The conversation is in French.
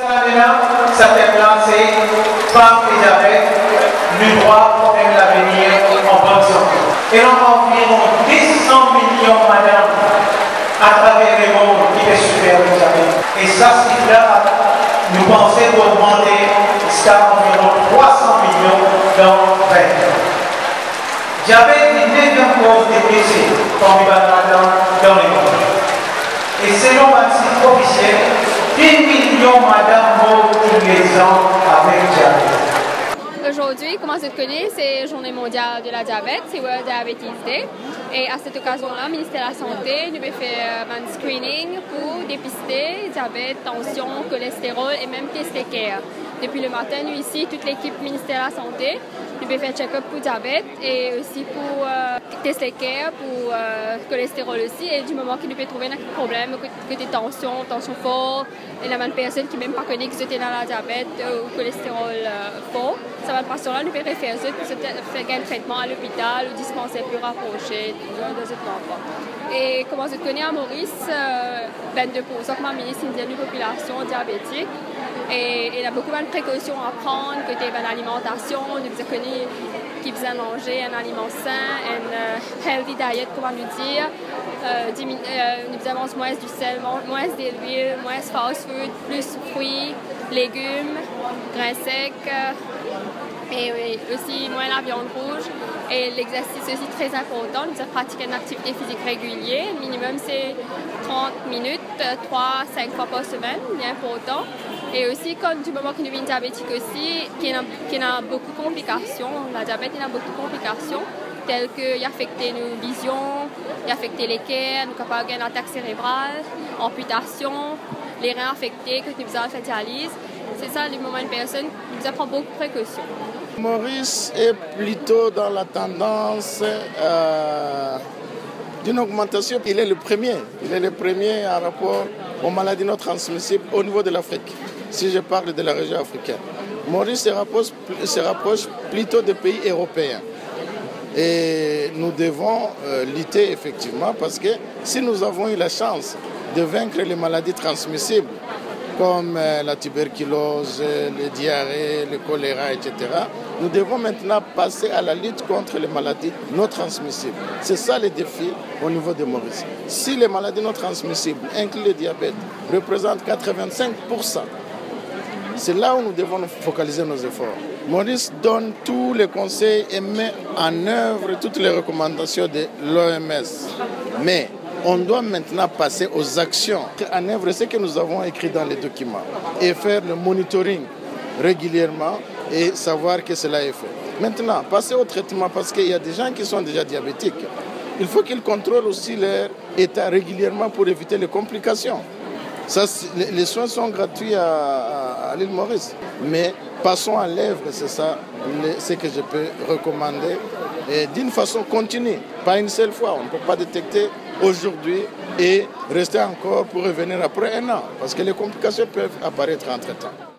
Ça fait lancer femmes et diabète, le droit pour un avenir en bonne santé. Et l'on a environ 200 millions de madames à travers le monde qui est super le diabète. Et ça, ce là nous pensons augmenter jusqu'à environ 300 millions dans 20 ans. Diabète est la 9e cause de décès parmi les madames dans le monde. Et selon un site officiel, 10 millions de madames meurent tous les ans avec diabète. Aujourd'hui, comment se connaît, c'est Journée mondiale de la diabète, c'est World Diabetes Day. Et à cette occasion-là, le ministère de la Santé nous fait un screening pour dépister diabète, tension, cholestérol et même tester care. Depuis le matin, nous ici, toute l'équipe ministère de la Santé, nous fait un check-up pour diabète et aussi pour tester care, pour cholestérol aussi. Et du moment qu'il nous peut trouver un problème, que des tensions fortes, et la même personne qui même pas connaît que c'était dans la diabète ou cholestérol fort, ça va passer là, nous peut référer pour se faire un traitement à l'hôpital ou dispensaire plus rapproché dans ce endroit. Et comment se connaît à Maurice, 22% de ma ministre indienne de population diabétique. Et il y a beaucoup de précautions à prendre côté de l'alimentation, nous devons connaître qui besoin manger un aliment sain, une healthy diet, comment nous dire. Nous devons manger moins du sel, moins de l'huile, moins de fast food, plus fruits, légumes, grains secs. Et aussi moins la viande rouge. Et l'exercice aussi très important, nous devons pratiquer une activité physique régulière. Le minimum c'est 30 minutes, 3-5 fois par semaine, c'est important. Et aussi, comme du moment que nous sommes diabétiques aussi, qu'il y a beaucoup de complications, la diabète il y a beaucoup de complications, telles qu'il affecte nos visions, il affecte les cœurs, nous avons une attaque cérébrale, amputation, les reins affectés, que nous avons fait dialyse. C'est ça, le moment une personne, nous avons beaucoup de précautions. Maurice est plutôt dans la tendance d'une augmentation. Il est le premier en rapport aux maladies non transmissibles au niveau de l'Afrique, si je parle de la région africaine. Maurice se rapproche plutôt des pays européens. Et nous devons lutter effectivement parce que si nous avons eu la chance de vaincre les maladies transmissibles, comme la tuberculose, les diarrhées, le choléra, etc., nous devons maintenant passer à la lutte contre les maladies non transmissibles. C'est ça le défi au niveau de Maurice. Si les maladies non transmissibles, inclus le diabète, représentent 85%, c'est là où nous devons focaliser nos efforts. Maurice donne tous les conseils et met en œuvre toutes les recommandations de l'OMS. Mais on doit maintenant passer aux actions, en œuvre ce que nous avons écrit dans les documents et faire le monitoring régulièrement et savoir que cela est fait. Maintenant, passer au traitement parce qu'il y a des gens qui sont déjà diabétiques. Il faut qu'ils contrôlent aussi leur état régulièrement pour éviter les complications. Ça, les soins sont gratuits à l'île Maurice. Mais passons à l'œuvre, c'est ça ce que je peux recommander. Et d'une façon continue, pas une seule fois. On ne peut pas détecter aujourd'hui et rester encore pour revenir après un an. Parce que les complications peuvent apparaître entre-temps.